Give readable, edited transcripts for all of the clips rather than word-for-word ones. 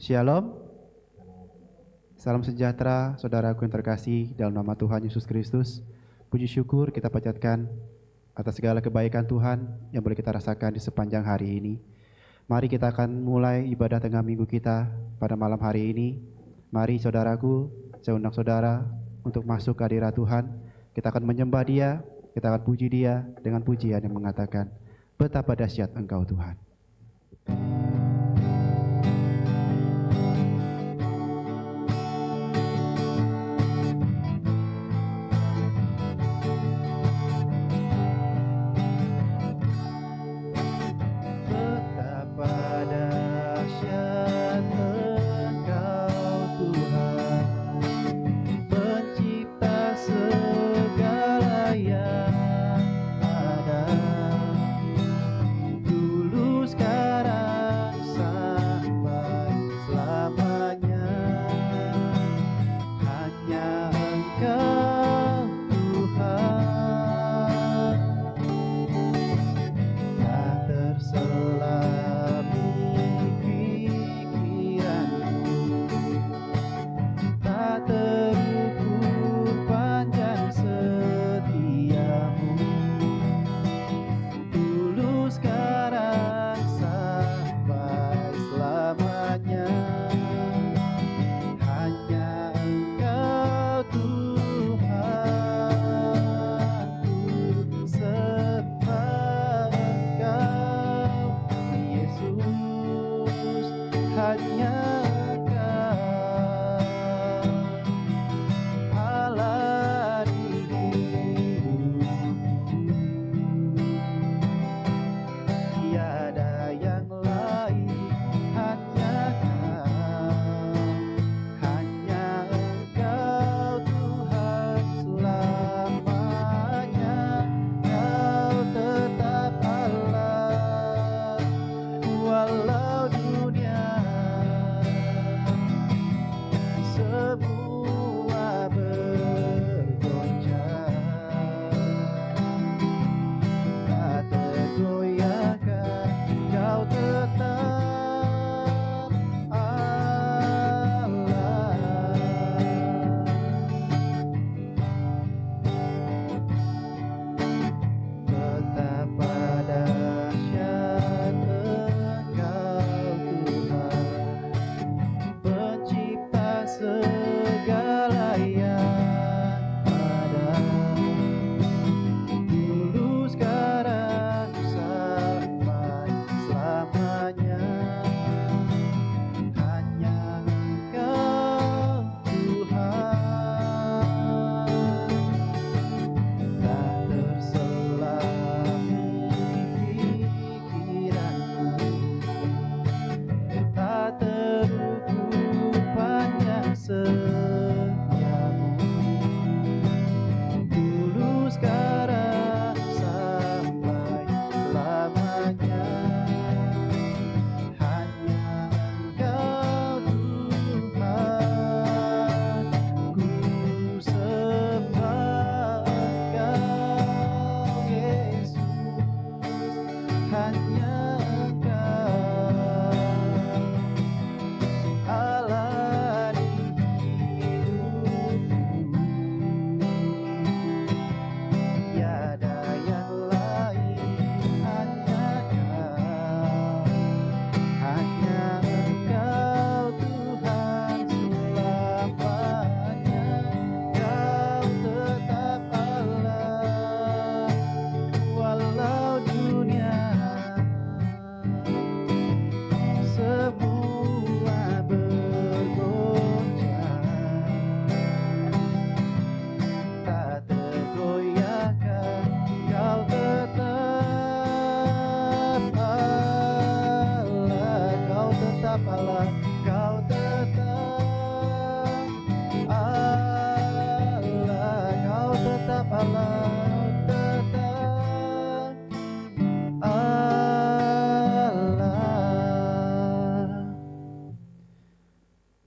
Shalom, salam sejahtera saudaraku yang terkasih dalam nama Tuhan Yesus Kristus. Puji syukur kita panjatkan atas segala kebaikan Tuhan yang boleh kita rasakan di sepanjang hari ini. Mari kita akan mulai ibadah tengah minggu kita pada malam hari ini. Mari saudaraku, saya undang saudara untuk masuk ke hadirat Tuhan. Kita akan menyembah Dia, kita akan puji Dia dengan pujian yang mengatakan, betapa dahsyat Engkau Tuhan.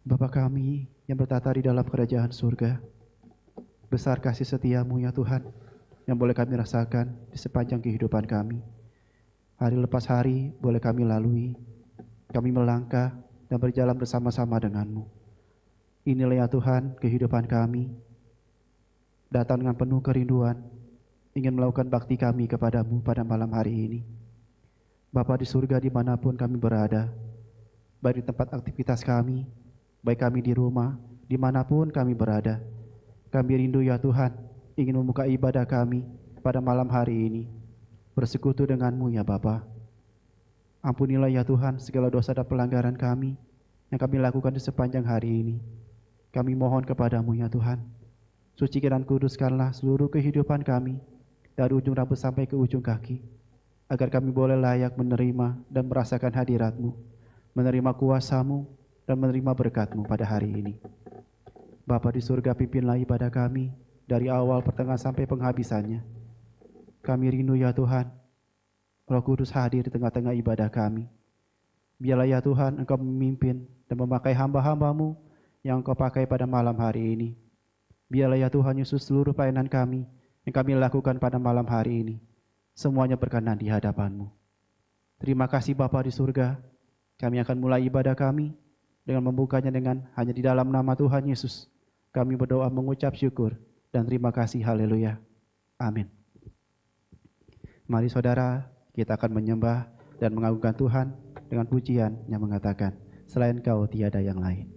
Bapa kami yang bertata di dalam kerajaan surga, besar kasih setiamu ya Tuhan, yang boleh kami rasakan di sepanjang kehidupan kami. Hari lepas hari boleh kami lalui, kami melangkah dan berjalan bersama-sama denganmu. Inilah ya Tuhan kehidupan kami, datang dengan penuh kerinduan, ingin melakukan bakti kami kepadamu pada malam hari ini. Bapa di surga dimanapun kami berada, baik di tempat aktivitas kami, baik kami di rumah, dimanapun kami berada, kami rindu ya Tuhan, ingin membuka ibadah kami pada malam hari ini, bersekutu denganmu ya Bapa. Ampunilah ya Tuhan segala dosa dan pelanggaran kami yang kami lakukan di sepanjang hari ini. Kami mohon kepadamu ya Tuhan, sucikan dan kuduskanlah seluruh kehidupan kami dari ujung rambut sampai ke ujung kaki, agar kami boleh layak menerima dan merasakan hadirat-Mu, menerima kuasa-Mu dan menerima berkat-Mu pada hari ini. Bapa di surga, pimpinlah ibadah kami dari awal pertengahan sampai penghabisannya. Kami rindu ya Tuhan, Roh Kudus hadir di tengah-tengah ibadah kami. Biarlah ya Tuhan Engkau memimpin dan memakai hamba-hamba-Mu yang Engkau pakai pada malam hari ini. Biarlah ya Tuhan Yesus seluruh pelayanan kami yang kami lakukan pada malam hari ini, semuanya berkenan di hadapan-Mu. Terima kasih Bapa di surga, kami akan mulai ibadah kami dengan membukanya dengan hanya di dalam nama Tuhan Yesus. Kami berdoa mengucap syukur dan terima kasih. Haleluya. Amin. Mari saudara, kita akan menyembah dan mengagungkan Tuhan dengan pujian yang mengatakan, selain Kau tiada yang lain.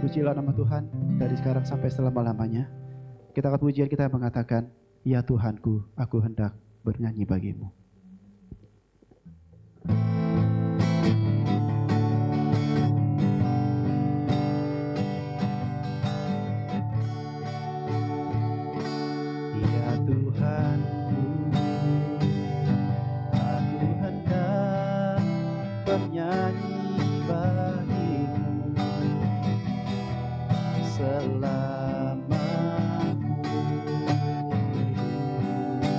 Pujilah nama Tuhan dari sekarang sampai selama-lamanya. Kita akan pujian kita mengatakan, ya Tuhanku, aku hendak bernyanyi bagimu. Ya Tuhanku, aku hendak bernyanyi bagimu. Selama ku hidup,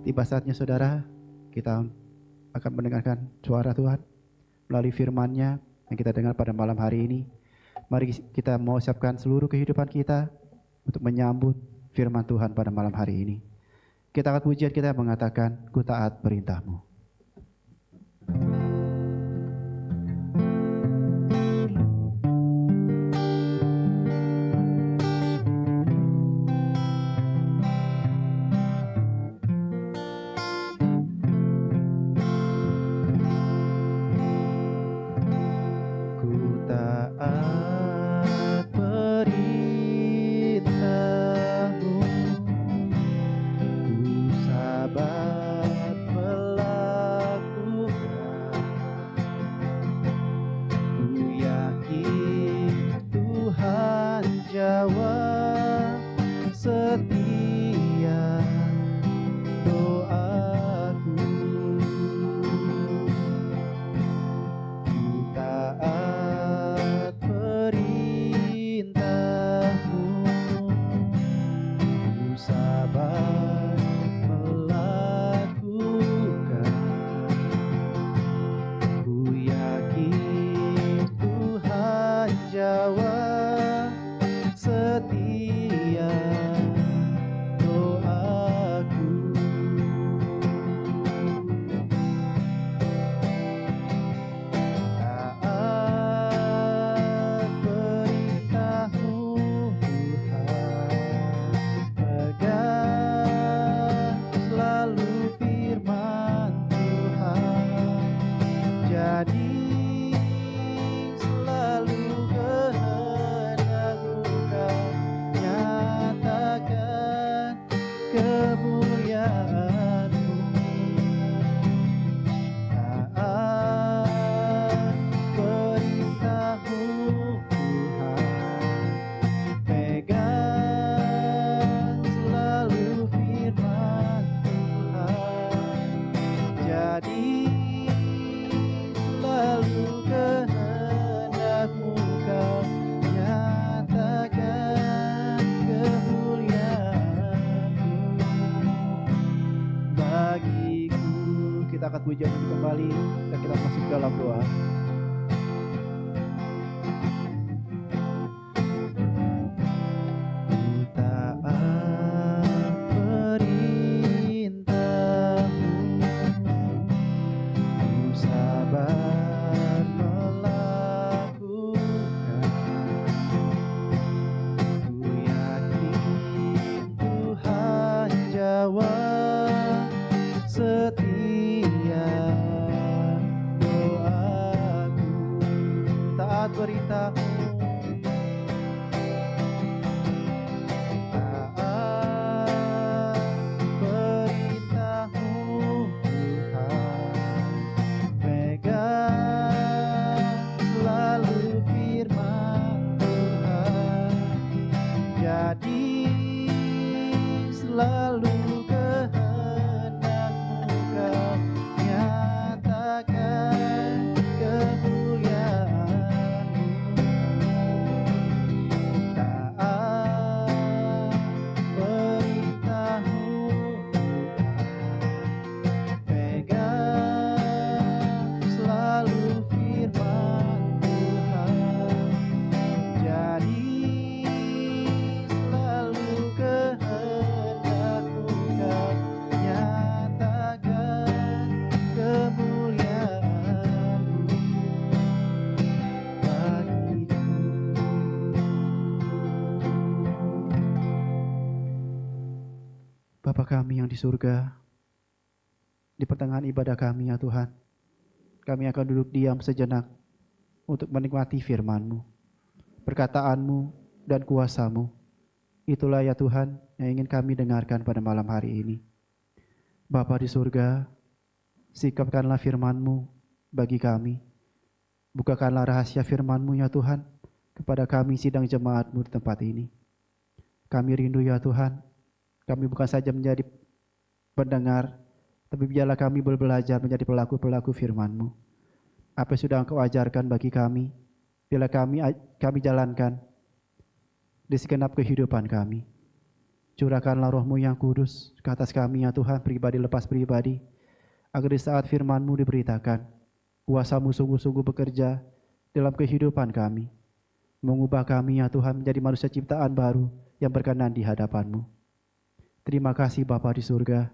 Tiba saatnya saudara, kita akan mendengarkan suara Tuhan melalui firman-Nya yang kita dengar pada malam hari ini. Mari kita mau siapkan seluruh kehidupan kita untuk menyambut firman Tuhan pada malam hari ini. Kita angkat pujian kita mengatakan, ku taat perintah-Mu. Pujian kembali dan kita masuk dalam doa. Bapa kami yang di surga, di pertengahan ibadah kami ya Tuhan, kami akan duduk diam sejenak untuk menikmati firman-Mu, perkataan-Mu dan kuasa-Mu. Itulah ya Tuhan yang ingin kami dengarkan pada malam hari ini. Bapa di surga, sikapkanlah firman-Mu bagi kami. Bukakanlah rahasia firman-Mu ya Tuhan kepada kami sidang jemaat-Mu di tempat ini. Kami rindu ya Tuhan, kami bukan saja menjadi pendengar, tapi biarlah kami belajar menjadi pelaku-pelaku firman-Mu. Apa yang sudah Engkau ajarkan bagi kami, biarlah kami jalankan di segenap kehidupan kami. Curahkanlah roh-Mu yang kudus ke atas kami ya Tuhan, pribadi lepas pribadi, agar di saat firman-Mu diberitakan, kuasa-Mu sungguh-sungguh bekerja dalam kehidupan kami, mengubah kami ya Tuhan menjadi manusia ciptaan baru yang berkenan di hadapan-Mu. Terima kasih Bapa di surga,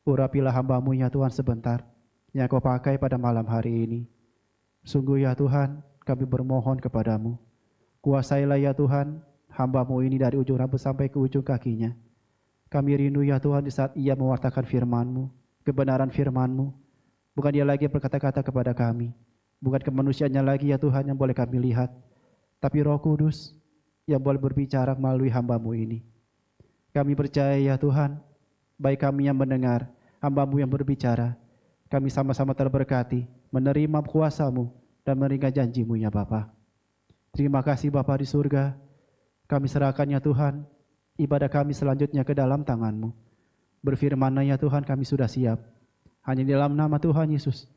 urapilah hamba-Mu ya Tuhan sebentar, yang Kau pakai pada malam hari ini. Sungguh ya Tuhan, kami bermohon kepadamu, kuasailah ya Tuhan, hamba-Mu ini dari ujung rambut sampai ke ujung kakinya. Kami rindu ya Tuhan di saat ia mewartakan firman-Mu, kebenaran firman-Mu, bukan dia lagi berkata-kata kepada kami, bukan kemanusiaannya lagi ya Tuhan yang boleh kami lihat, tapi Roh Kudus yang boleh berbicara melalui hamba-Mu ini. Kami percaya ya Tuhan, baik kami yang mendengar, hamba-Mu yang berbicara, kami sama-sama terberkati, menerima kuasa-Mu dan menerima janji-Mu ya Bapa. Terima kasih Bapa di surga, kami serahkan ya Tuhan, ibadah kami selanjutnya ke dalam tangan-Mu. Berfirman ya Tuhan, kami sudah siap. Hanya di dalam nama Tuhan Yesus,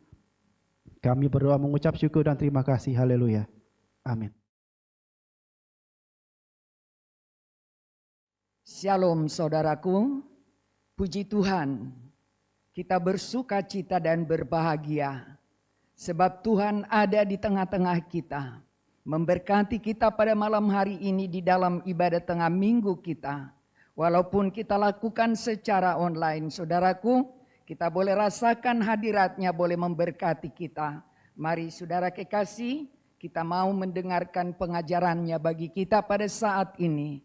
kami berdoa mengucap syukur dan terima kasih. Haleluya. Amin. Shalom saudaraku, puji Tuhan, kita bersuka cita dan berbahagia, sebab Tuhan ada di tengah-tengah kita, memberkati kita pada malam hari ini di dalam ibadah tengah minggu kita. Walaupun kita lakukan secara online, saudaraku, kita boleh rasakan hadiratnya, boleh memberkati kita. Mari saudara kekasih, kita mau mendengarkan pengajarannya bagi kita pada saat ini.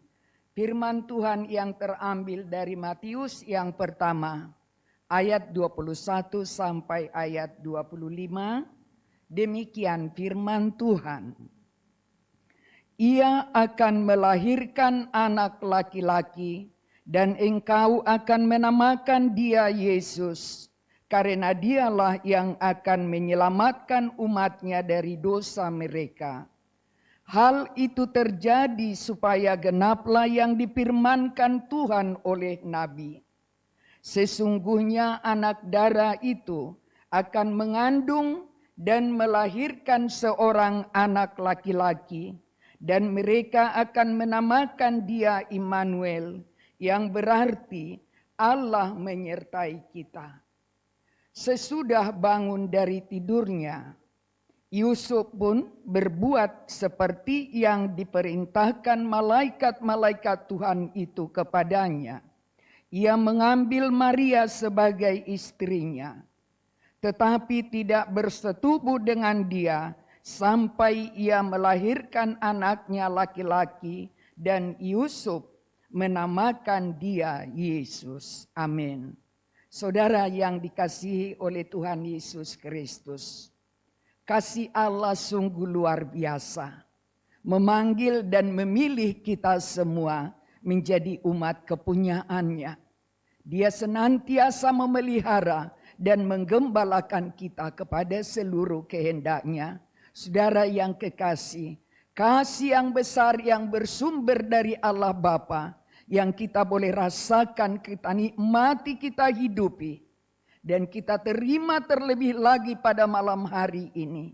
Firman Tuhan yang terambil dari Matius yang pertama, ayat 21 sampai ayat 25, demikian firman Tuhan. Ia akan melahirkan anak laki-laki, dan engkau akan menamakan dia Yesus, karena dialah yang akan menyelamatkan umatnya dari dosa mereka. Hal itu terjadi supaya genaplah yang difirmankan Tuhan oleh Nabi. Sesungguhnya anak darah itu akan mengandung dan melahirkan seorang anak laki-laki, dan mereka akan menamakan dia Immanuel, yang berarti Allah menyertai kita. Sesudah bangun dari tidurnya, Yusuf pun berbuat seperti yang diperintahkan malaikat-malaikat Tuhan itu kepadanya. Ia mengambil Maria sebagai istrinya, tetapi tidak bersetubuh dengan dia sampai ia melahirkan anaknya laki-laki, dan Yusuf menamakan dia Yesus. Amin. Saudara yang dikasihi oleh Tuhan Yesus Kristus, kasih Allah sungguh luar biasa, memanggil dan memilih kita semua menjadi umat kepunyaannya. Dia senantiasa memelihara dan menggembalakan kita kepada seluruh kehendaknya. Saudara yang kekasih, kasih yang besar yang bersumber dari Allah Bapa, yang kita boleh rasakan, kita nikmati, kita hidupi, dan kita terima terlebih lagi pada malam hari ini.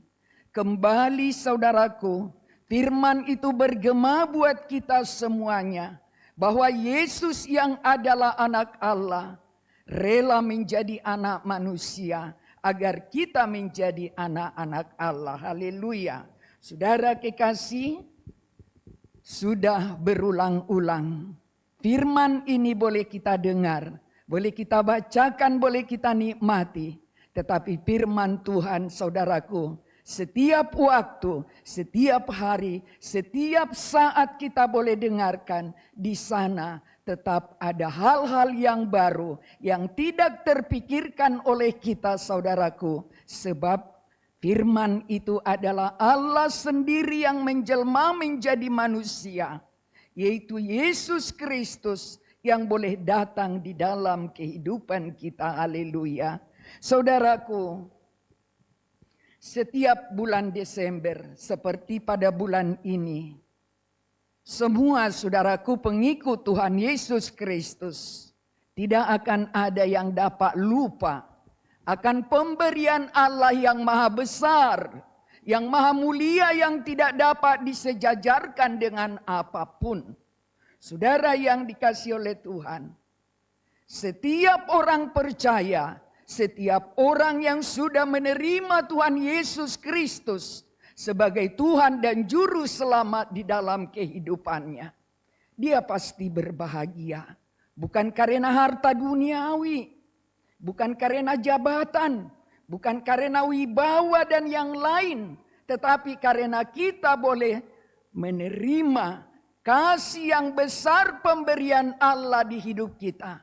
Kembali saudaraku, firman itu bergema buat kita semuanya, bahwa Yesus yang adalah anak Allah, rela menjadi anak manusia, agar kita menjadi anak-anak Allah. Haleluya. Saudara kekasih, sudah berulang-ulang firman ini boleh kita dengar, boleh kita bacakan, boleh kita nikmati. Tetapi firman Tuhan saudaraku, setiap waktu, setiap hari, setiap saat kita boleh dengarkan, di sana tetap ada hal-hal yang baru yang tidak terpikirkan oleh kita saudaraku. Sebab firman itu adalah Allah sendiri yang menjelma menjadi manusia, yaitu Yesus Kristus yang boleh datang di dalam kehidupan kita. Haleluya. Saudaraku, setiap bulan Desember seperti pada bulan ini, semua saudaraku pengikut Tuhan Yesus Kristus tidak akan ada yang dapat lupa akan pemberian Allah yang maha besar, yang maha mulia, yang tidak dapat disejajarkan dengan apapun. Saudara yang dikasihi oleh Tuhan, setiap orang percaya, setiap orang yang sudah menerima Tuhan Yesus Kristus sebagai Tuhan dan Juru Selamat di dalam kehidupannya, dia pasti berbahagia. Bukan karena harta duniawi, bukan karena jabatan, bukan karena wibawa dan yang lain, tetapi karena kita boleh menerima kasih yang besar pemberian Allah di hidup kita,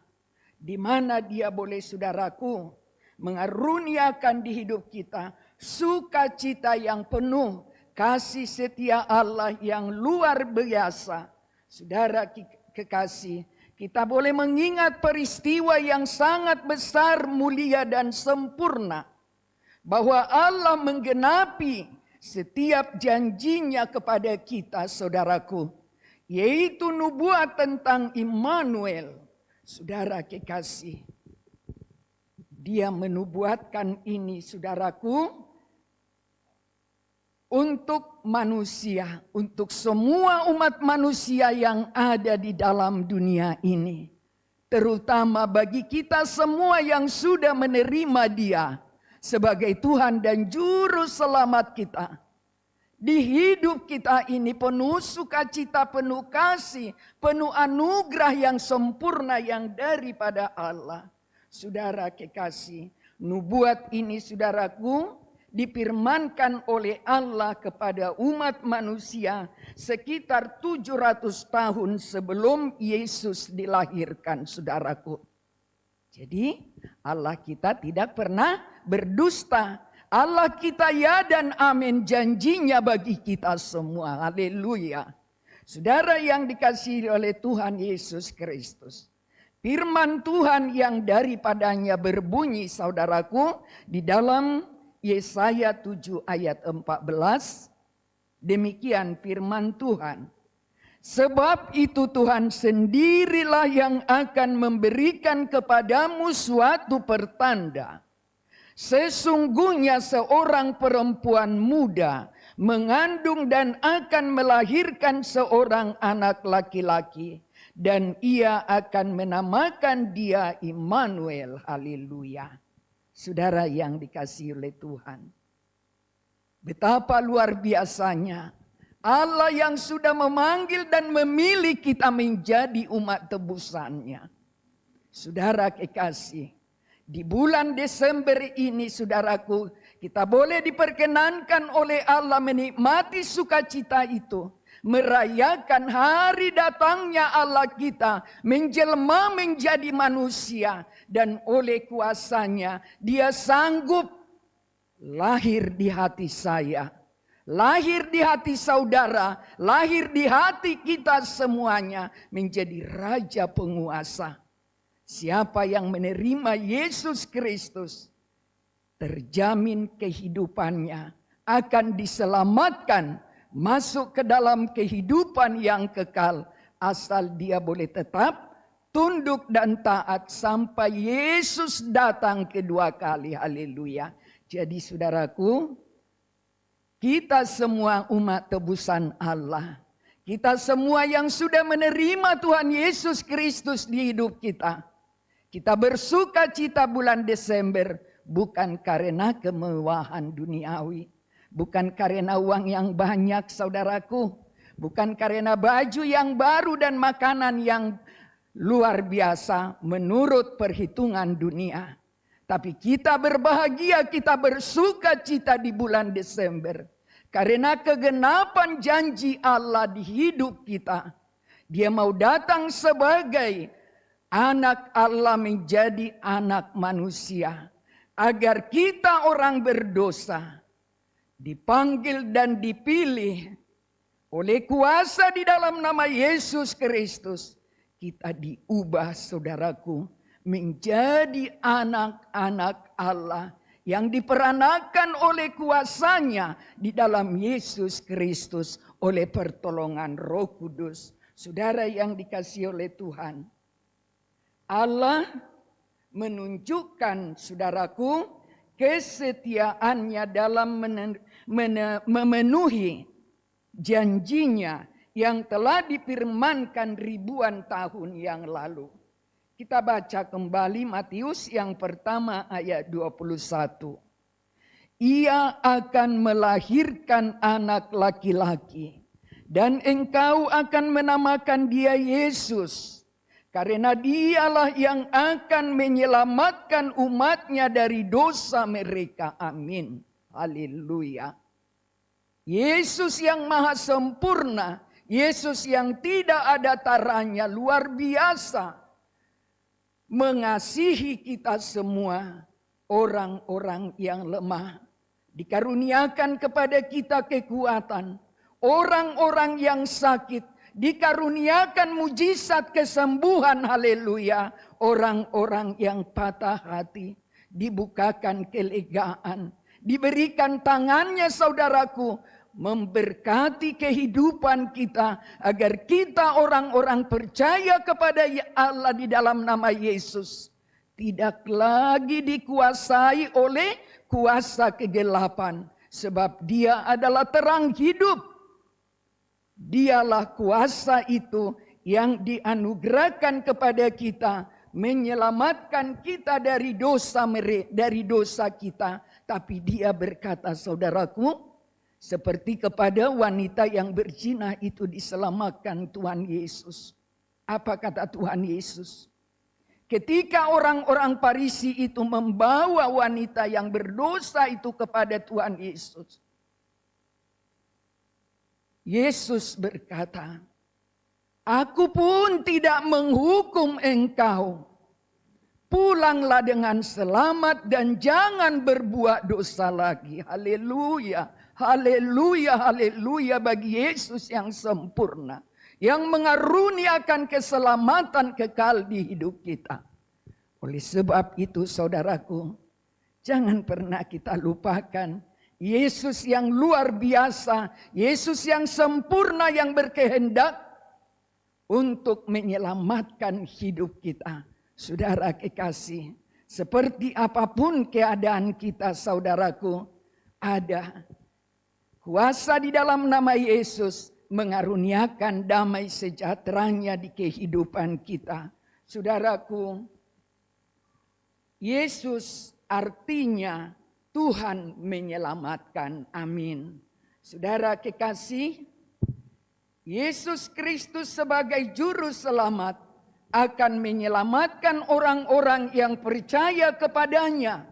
di mana Dia boleh, saudaraku, mengaruniakan di hidup kita sukacita yang penuh, kasih setia Allah yang luar biasa. Saudara kekasih, kita boleh mengingat peristiwa yang sangat besar, mulia dan sempurna, bahwa Allah menggenapi setiap janjinya kepada kita, saudaraku, yaitu nubuat tentang Immanuel. Saudara kekasih, Dia menubuatkan ini, saudaraku, untuk manusia, untuk semua umat manusia yang ada di dalam dunia ini, terutama bagi kita semua yang sudah menerima Dia sebagai Tuhan dan Juru Selamat kita. Di hidup kita ini penuh sukacita, penuh kasih, penuh anugerah yang sempurna yang daripada Allah. Saudara kekasih, nubuat ini, saudaraku, difirmankan oleh Allah kepada umat manusia sekitar 700 tahun sebelum Yesus dilahirkan, saudaraku. Jadi Allah kita tidak pernah berdusta. Allah kita ya dan amin, janjinya bagi kita semua. Haleluya. Saudara yang dikasihi oleh Tuhan Yesus Kristus, firman Tuhan yang daripadanya berbunyi, saudaraku, di dalam Yesaya 7 ayat 14, demikian firman Tuhan. Sebab itu Tuhan sendirilah yang akan memberikan kepadamu suatu pertanda. Sesungguhnya seorang perempuan muda mengandung dan akan melahirkan seorang anak laki-laki, dan ia akan menamakan dia Immanuel. Haleluya. Saudara yang dikasihi oleh Tuhan, betapa luar biasanya Allah yang sudah memanggil dan memilih kita menjadi umat tebusannya. Saudara kekasih, di bulan Desember ini, saudaraku, kita boleh diperkenankan oleh Allah menikmati sukacita itu, merayakan hari datangnya Allah kita menjelma menjadi manusia, dan oleh kuasanya Dia sanggup lahir di hati saya, lahir di hati saudara, lahir di hati kita semuanya menjadi raja penguasa. Siapa yang menerima Yesus Kristus, terjamin kehidupannya, akan diselamatkan, masuk ke dalam kehidupan yang kekal, asal dia boleh tetap tunduk dan taat sampai Yesus datang kedua kali. Haleluya. Jadi saudaraku, kita semua umat tebusan Allah, kita semua yang sudah menerima Tuhan Yesus Kristus di hidup kita, kita bersuka cita bulan Desember bukan karena kemewahan duniawi, bukan karena uang yang banyak, saudaraku, bukan karena baju yang baru dan makanan yang luar biasa menurut perhitungan dunia. Tapi kita berbahagia, kita bersuka cita di bulan Desember karena kegenapan janji Allah di hidup kita. Dia mau datang sebagai anak Allah menjadi anak manusia, agar kita orang berdosa dipanggil dan dipilih oleh kuasa di dalam nama Yesus Kristus. Kita diubah, saudaraku, menjadi anak-anak Allah yang diperanakan oleh kuasanya di dalam Yesus Kristus oleh pertolongan Roh Kudus. Saudara yang dikasihi oleh Tuhan, Allah menunjukkan, saudaraku, kesetiaannya dalam memenuhi janjinya, yang telah difirmankan ribuan tahun yang lalu. Kita baca kembali Matius yang pertama ayat 21. Ia akan melahirkan anak laki-laki, dan engkau akan menamakan dia Yesus, karena dialah yang akan menyelamatkan umatnya dari dosa mereka. Amin. Haleluya. Yesus yang maha sempurna, Yesus yang tidak ada taranya, luar biasa, mengasihi kita semua, orang-orang yang lemah. Dikaruniakan kepada kita kekuatan. Orang-orang yang sakit dikaruniakan mujizat kesembuhan. Haleluya. Orang-orang yang patah hati dibukakan kelegaan. Diberikan tangannya, saudaraku, memberkati kehidupan kita, agar kita orang-orang percaya kepada Allah di dalam nama Yesus tidak lagi dikuasai oleh kuasa kegelapan, sebab Dia adalah terang hidup. Dialah kuasa itu yang dianugerahkan kepada kita, menyelamatkan kita dari dosa kita. Tapi Dia berkata, saudaraku, seperti kepada wanita yang berzina itu diselamatkan Tuhan Yesus. Apa kata Tuhan Yesus? Ketika orang-orang Farisi itu membawa wanita yang berdosa itu kepada Tuhan Yesus, Yesus berkata, aku pun tidak menghukum engkau. Pulanglah dengan selamat dan jangan berbuat dosa lagi. Haleluya. Haleluya, haleluya bagi Yesus yang sempurna, yang mengaruniakan keselamatan kekal di hidup kita. Oleh sebab itu, saudaraku, jangan pernah kita lupakan Yesus yang luar biasa, Yesus yang sempurna, yang berkehendak untuk menyelamatkan hidup kita. Saudara kekasih, seperti apapun keadaan kita, saudaraku, ada kuasa di dalam nama Yesus mengaruniakan damai sejahteranya di kehidupan kita. Saudaraku, Yesus artinya Tuhan menyelamatkan. Amin. Saudara kekasih, Yesus Kristus sebagai juru selamat akan menyelamatkan orang-orang yang percaya kepadanya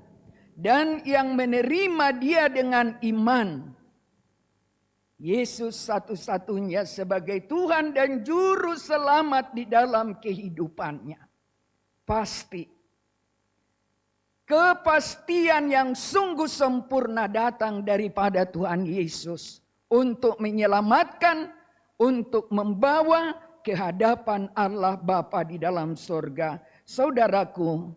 dan yang menerima Dia dengan iman. Yesus satu-satunya sebagai Tuhan dan Juru Selamat di dalam kehidupannya. Pasti. Kepastian yang sungguh sempurna datang daripada Tuhan Yesus. Untuk menyelamatkan, untuk membawa ke hadapan Allah Bapa di dalam sorga. Saudaraku,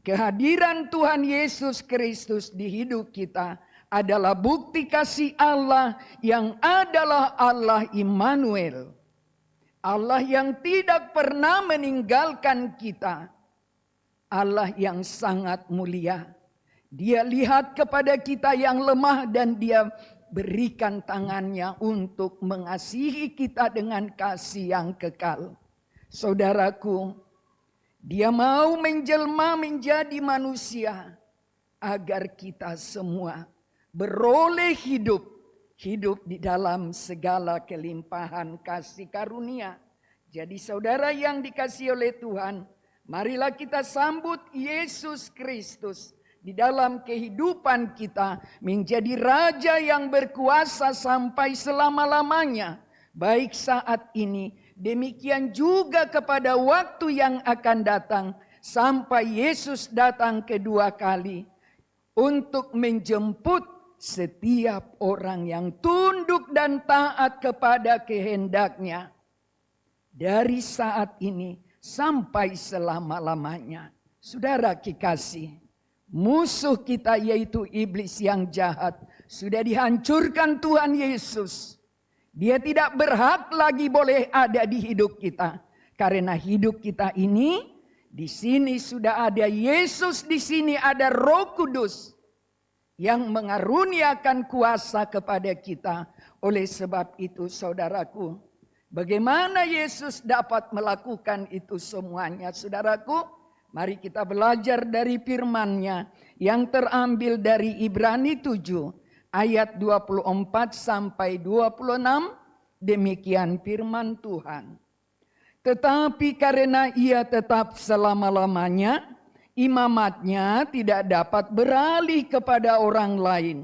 kehadiran Tuhan Yesus Kristus di hidup kita adalah bukti kasih Allah yang adalah Allah Immanuel. Allah yang tidak pernah meninggalkan kita. Allah yang sangat mulia. Dia lihat kepada kita yang lemah dan Dia berikan tangannya untuk mengasihi kita dengan kasih yang kekal. Saudaraku, Dia mau menjelma menjadi manusia agar kita semua beroleh hidup di dalam segala kelimpahan kasih karunia. Jadi saudara yang dikasihi oleh Tuhan, marilah kita sambut Yesus Kristus di dalam kehidupan kita menjadi Raja yang berkuasa sampai selama-lamanya. Baik saat ini, demikian juga kepada waktu yang akan datang sampai Yesus datang kedua kali untuk menjemput setiap orang yang tunduk dan taat kepada kehendaknya. Dari saat ini sampai selama-lamanya. Saudara kekasih, musuh kita yaitu iblis yang jahat sudah dihancurkan Tuhan Yesus. Dia tidak berhak lagi boleh ada di hidup kita. Karena hidup kita ini, di sini sudah ada Yesus, di sini ada Roh Kudus yang mengaruniakan kuasa kepada kita. Oleh sebab itu saudaraku, Bagaimana Yesus dapat melakukan itu semuanya, saudaraku? Mari kita belajar dari firman-Nya yang terambil dari Ibrani 7 ayat 24 sampai 26. Demikian firman Tuhan. Tetapi karena ia tetap selama-lamanya, imamatnya tidak dapat beralih kepada orang lain.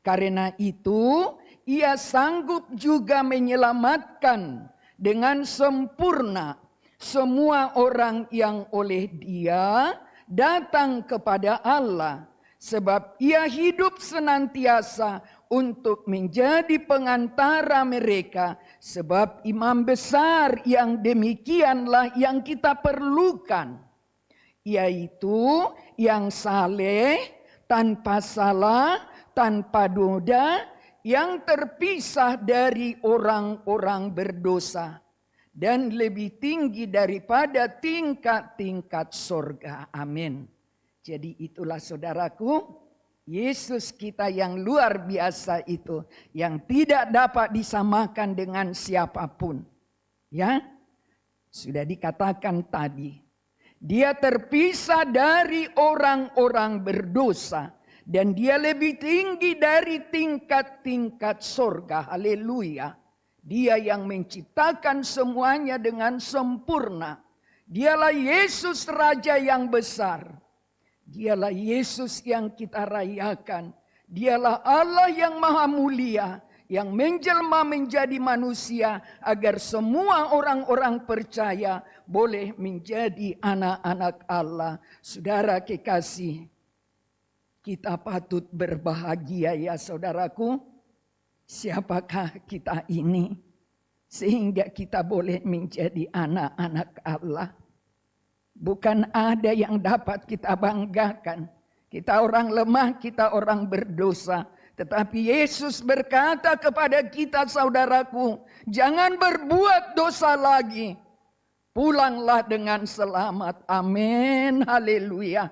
Karena itu, ia sanggup juga menyelamatkan dengan sempurna semua orang yang oleh Dia datang kepada Allah. Sebab ia hidup senantiasa untuk menjadi pengantara mereka. Sebab imam besar yang demikianlah yang kita perlukan. Yaitu yang saleh, tanpa salah, tanpa noda, yang terpisah dari orang-orang berdosa. Dan lebih tinggi daripada tingkat-tingkat sorga. Amin. Jadi itulah saudaraku, Yesus kita yang luar biasa itu, yang tidak dapat disamakan dengan siapapun. Ya, sudah dikatakan tadi, Dia terpisah dari orang-orang berdosa, dan Dia lebih tinggi dari tingkat-tingkat sorga. Haleluya. Dia yang menciptakan semuanya dengan sempurna. Dialah Yesus Raja yang besar. Dialah Yesus yang kita rayakan. Dialah Allah yang maha mulia, yang menjelma menjadi manusia agar semua orang-orang percaya boleh menjadi anak-anak Allah. Saudara kekasih, kita patut berbahagia ya saudaraku. Siapakah kita ini sehingga kita boleh menjadi anak-anak Allah? Bukan ada yang dapat kita banggakan. Kita orang lemah, kita orang berdosa. Tetapi Yesus berkata kepada kita saudaraku, jangan berbuat dosa lagi. Pulanglah dengan selamat. Amin. Haleluya.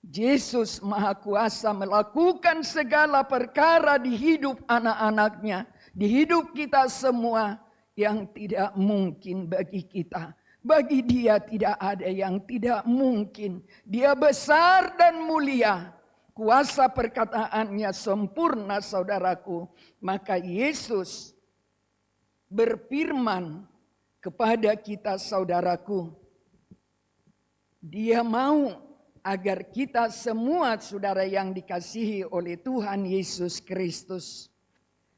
Yesus Maha Kuasa melakukan segala perkara di hidup anak-anaknya. Di hidup kita semua yang tidak mungkin bagi kita. Bagi Dia tidak ada yang tidak mungkin. Dia besar dan mulia. Kuasa perkataannya sempurna saudaraku. Maka Yesus berfirman kepada kita saudaraku. Dia mau agar kita semua saudara yang dikasihi oleh Tuhan Yesus Kristus.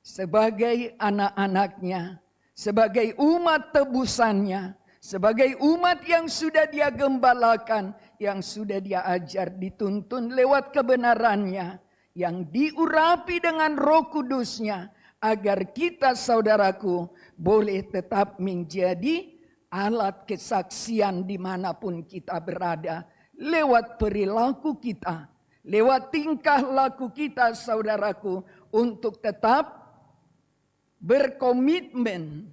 Sebagai anak-anaknya. Sebagai umat tebusannya. Sebagai umat yang sudah Dia gembalakan, yang sudah Dia ajar, dituntun lewat kebenarannya, yang diurapi dengan Roh Kudus-Nya, agar kita saudaraku boleh tetap menjadi alat kesaksian dimanapun kita berada, lewat perilaku kita, lewat tingkah laku kita saudaraku, untuk tetap berkomitmen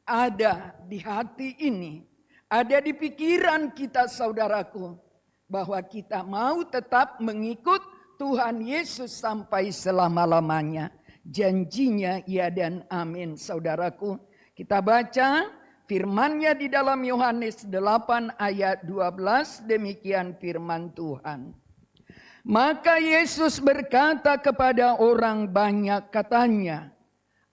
ada di hati ini, ada di pikiran kita saudaraku, bahwa kita mau tetap mengikut Tuhan Yesus sampai selama-lamanya. Janjinya ya dan amin saudaraku. Kita baca firman-Nya di dalam Yohanes 8 ayat 12, demikian firman Tuhan. Maka Yesus berkata kepada orang banyak katanya,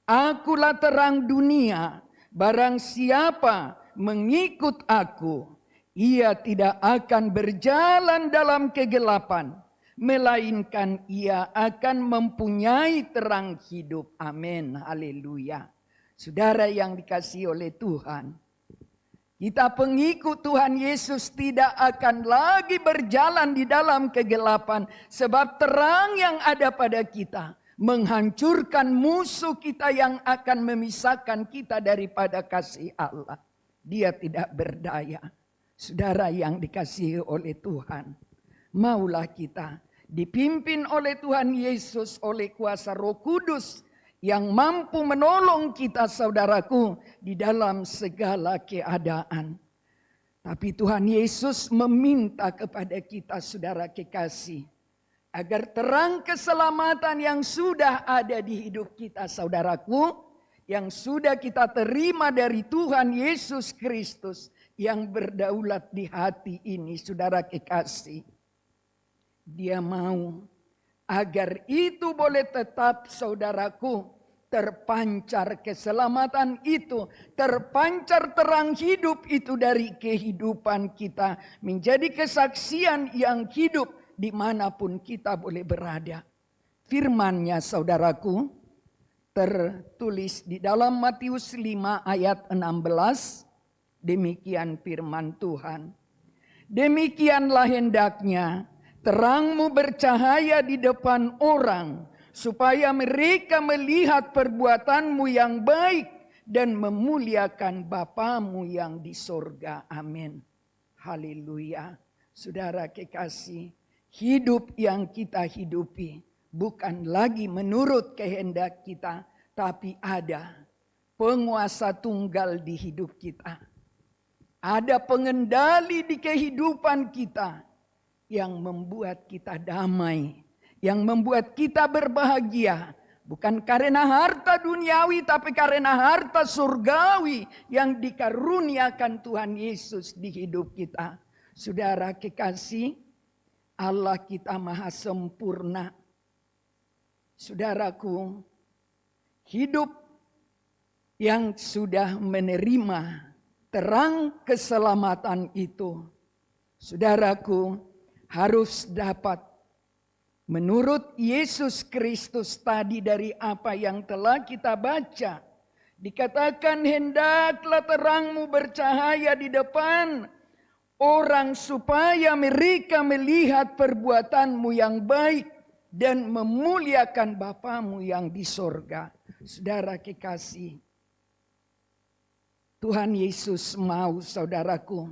Akulah terang dunia. Barang siapa mengikut aku, ia tidak akan berjalan dalam kegelapan, melainkan ia akan mempunyai terang hidup. Amin. Haleluya. Saudara yang dikasihi oleh Tuhan, kita pengikut Tuhan Yesus tidak akan lagi berjalan di dalam kegelapan, sebab terang yang ada pada kita menghancurkan musuh kita yang akan memisahkan kita daripada kasih Allah. Dia tidak berdaya. Saudara yang dikasihi oleh Tuhan, maulah kita dipimpin oleh Tuhan Yesus, oleh kuasa Roh Kudus yang mampu menolong kita saudaraku di dalam segala keadaan. Tapi Tuhan Yesus meminta kepada kita saudara kekasih, agar terang keselamatan yang sudah ada di hidup kita saudaraku, yang sudah kita terima dari Tuhan Yesus Kristus yang berdaulat di hati ini, saudara kekasih. Dia mau agar itu boleh tetap, saudaraku, terpancar keselamatan itu, terpancar terang hidup itu dari kehidupan kita, menjadi kesaksian yang hidup dimanapun kita boleh berada. Firman-Nya, saudaraku, tertulis di dalam Matius 5 ayat 16. Demikian firman Tuhan. Demikianlah hendaknya terangmu bercahaya di depan orang, supaya mereka melihat perbuatanmu yang baik dan memuliakan Bapamu yang di sorga. Amin. Haleluya. Saudara kekasih, hidup yang kita hidupi bukan lagi menurut kehendak kita, tapi ada penguasa tunggal di hidup kita. Ada pengendali di kehidupan kita yang membuat kita damai, yang membuat kita berbahagia. Bukan karena harta duniawi, tapi karena harta surgawi yang dikaruniakan Tuhan Yesus di hidup kita. Saudara kekasih, Allah kita maha sempurna. Saudaraku, hidup yang sudah menerima terang keselamatan itu, saudaraku, harus dapat menurut Yesus Kristus tadi dari apa yang telah kita baca. Dikatakan, hendaklah terangmu bercahaya di depan orang supaya mereka melihat perbuatanmu yang baik dan memuliakan Bapamu yang di sorga. Saudara kekasih, Tuhan Yesus mau, saudaraku,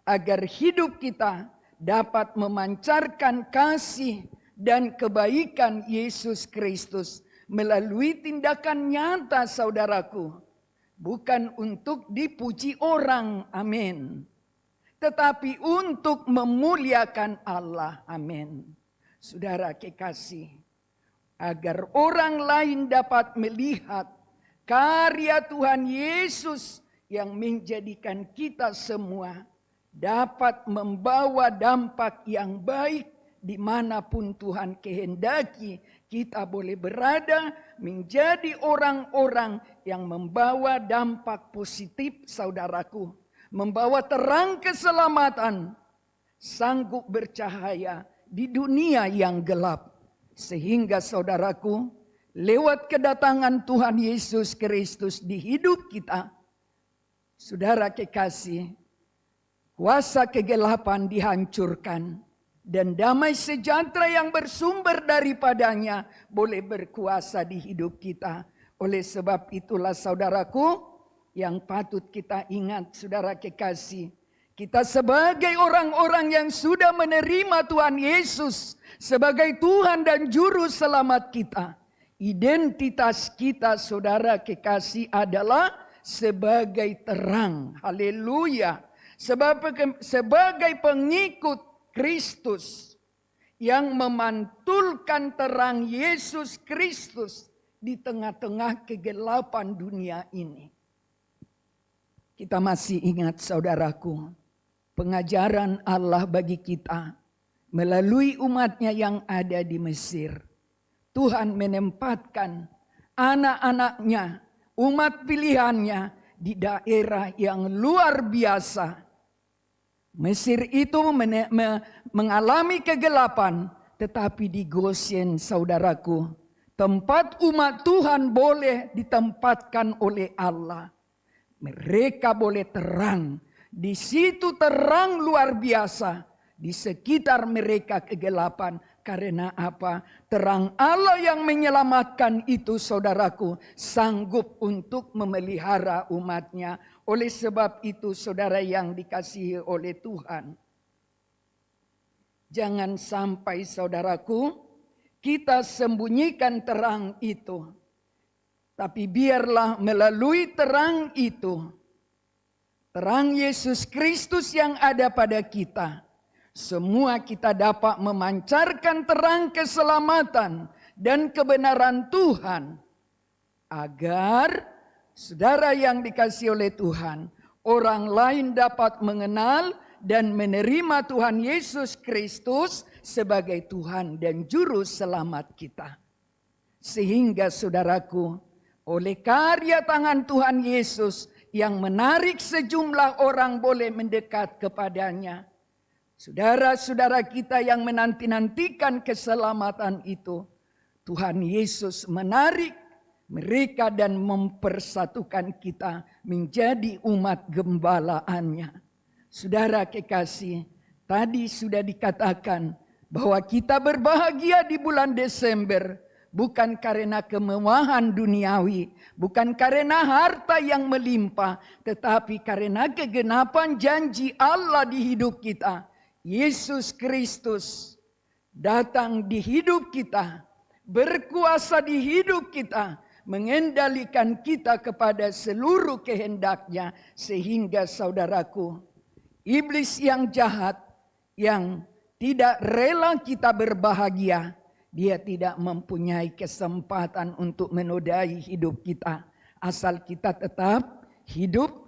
agar hidup kita dapat memancarkan kasih dan kebaikan Yesus Kristus melalui tindakan nyata, saudaraku. Bukan untuk dipuji orang, amin. Tetapi untuk memuliakan Allah, amin. Saudara kekasih, agar orang lain dapat melihat karya Tuhan Yesus yang menjadikan kita semua dapat membawa dampak yang baik dimanapun Tuhan kehendaki kita boleh berada, menjadi orang-orang yang membawa dampak positif, saudaraku, membawa terang keselamatan, sanggup bercahaya di dunia yang gelap. Sehingga saudaraku, lewat kedatangan Tuhan Yesus Kristus di hidup kita, saudara kekasih, kuasa kegelapan dihancurkan dan damai sejahtera yang bersumber daripadanya boleh berkuasa di hidup kita. Oleh sebab itulah, saudaraku, yang patut kita ingat, saudara kekasih, kita sebagai orang-orang yang sudah menerima Tuhan Yesus sebagai Tuhan dan Juru Selamat kita, identitas kita, saudara kekasih, adalah sebagai terang. Haleluya. Sebagai pengikut Kristus yang memantulkan terang Yesus Kristus di tengah-tengah kegelapan dunia ini. Kita masih ingat, saudaraku, pengajaran Allah bagi kita melalui umatnya yang ada di Mesir. Tuhan menempatkan anak-anaknya, umat pilihannya di daerah yang luar biasa. Mesir itu mengalami kegelapan, tetapi di Goshen, saudaraku, tempat umat Tuhan boleh ditempatkan oleh Allah. Mereka boleh terang. Di situ terang luar biasa. Di sekitar mereka kegelapan. Karena apa? Terang Allah yang menyelamatkan itu, saudaraku, sanggup untuk memelihara umatnya. Oleh sebab itu, saudara yang dikasihi oleh Tuhan, jangan sampai, saudaraku, kita sembunyikan terang itu. Tapi biarlah melalui terang itu, terang Yesus Kristus yang ada pada kita, semua kita dapat memancarkan terang keselamatan dan kebenaran Tuhan, agar Saudara yang dikasihi oleh Tuhan, orang lain dapat mengenal dan menerima Tuhan Yesus Kristus sebagai Tuhan dan Juru Selamat kita. Sehingga saudaraku, oleh karya tangan Tuhan Yesus yang menarik sejumlah orang boleh mendekat kepadanya. Saudara-saudara kita yang menanti-nantikan keselamatan itu, Tuhan Yesus menarik mereka dan mempersatukan kita menjadi umat gembalaannya. Saudara kekasih, tadi sudah dikatakan bahwa kita berbahagia di bulan Desember bukan karena kemewahan duniawi, bukan karena harta yang melimpah, tetapi karena kegenapan janji Allah di hidup kita. Yesus Kristus datang di hidup kita, berkuasa di hidup kita, mengendalikan kita kepada seluruh kehendaknya, sehingga saudaraku, iblis yang jahat, yang tidak rela kita berbahagia, dia tidak mempunyai kesempatan untuk menodai hidup kita, asal kita tetap hidup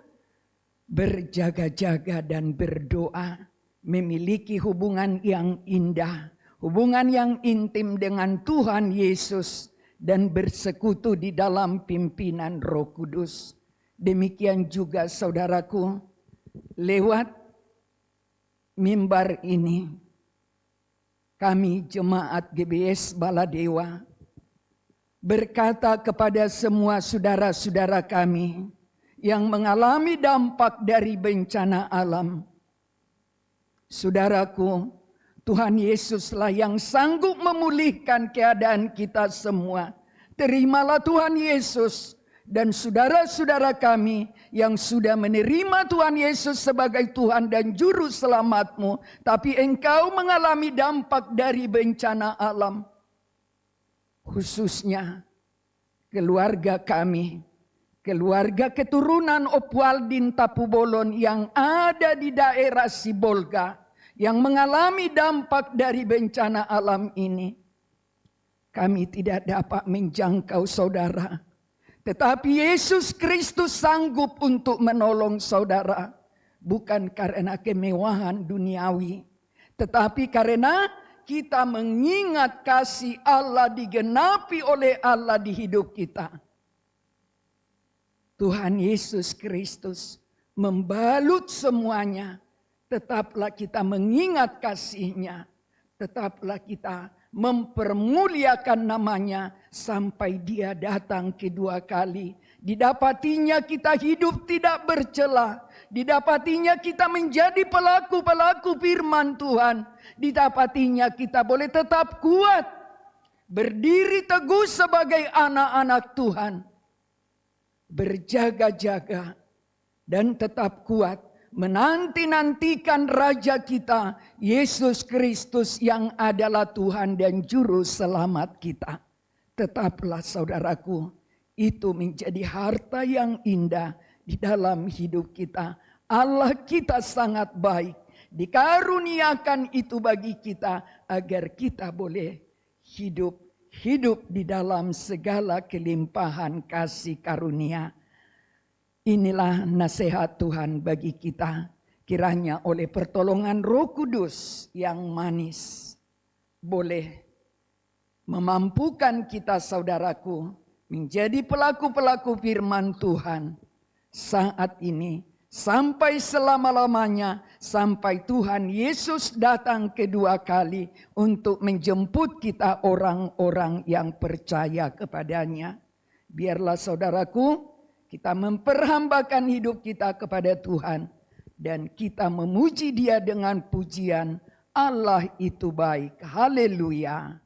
berjaga-jaga dan berdoa, memiliki hubungan yang indah, hubungan yang intim dengan Tuhan Yesus, dan bersekutu di dalam pimpinan Roh Kudus. Demikian juga saudaraku, lewat mimbar ini, kami jemaat GBS Baladewa berkata kepada semua saudara-saudara kami yang mengalami dampak dari bencana alam. Saudaraku, Tuhan Yesuslah yang sanggup memulihkan keadaan kita semua. Terimalah Tuhan Yesus dan saudara-saudara kami yang sudah menerima Tuhan Yesus sebagai Tuhan dan Juru Selamatmu, tapi engkau mengalami dampak dari bencana alam. Khususnya keluarga kami, keluarga keturunan Opwaldin Tapubolon yang ada di daerah Sibolga, yang mengalami dampak dari bencana alam ini. Kami tidak dapat menjangkau saudara, tetapi Yesus Kristus sanggup untuk menolong saudara. Bukan karena kemewahan duniawi, tetapi karena kita mengingat kasih Allah digenapi oleh Allah di hidup kita. Tuhan Yesus Kristus membalut semuanya. Tetaplah kita mengingat kasih-Nya, tetaplah kita mempermuliakan namanya sampai Dia datang kedua kali. Didapatinya kita hidup tidak bercela, didapatinya kita menjadi pelaku-pelaku firman Tuhan, didapatinya kita boleh tetap kuat, berdiri teguh sebagai anak-anak Tuhan, berjaga-jaga dan tetap kuat menanti-nantikan Raja kita, Yesus Kristus yang adalah Tuhan dan Juru Selamat kita. Tetaplah saudaraku, itu menjadi harta yang indah di dalam hidup kita. Allah kita sangat baik, dikaruniakan itu bagi kita agar kita boleh hidup di dalam segala kelimpahan kasih karunia. Inilah nasihat Tuhan bagi kita. Kiranya oleh pertolongan Roh Kudus yang manis boleh memampukan kita saudaraku menjadi pelaku-pelaku firman Tuhan saat ini sampai selama-lamanya, sampai Tuhan Yesus datang kedua kali untuk menjemput kita orang-orang yang percaya kepadanya. Biarlah saudaraku, kita memperhambakan hidup kita kepada Tuhan dan kita memuji Dia dengan pujian, Allah itu baik. Haleluya.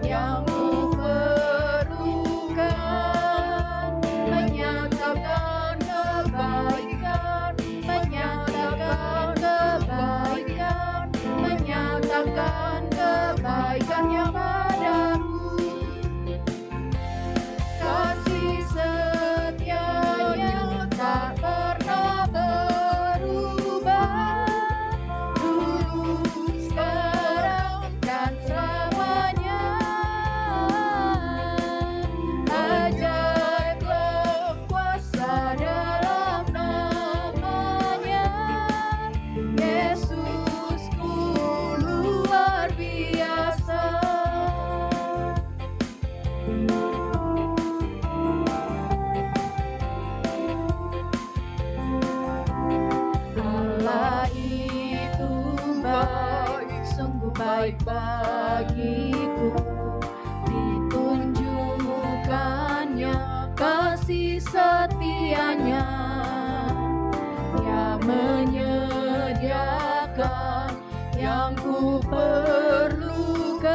Yang ku perlukan, menyatakan kasih setianya yang menyediakan yang ku perlukan,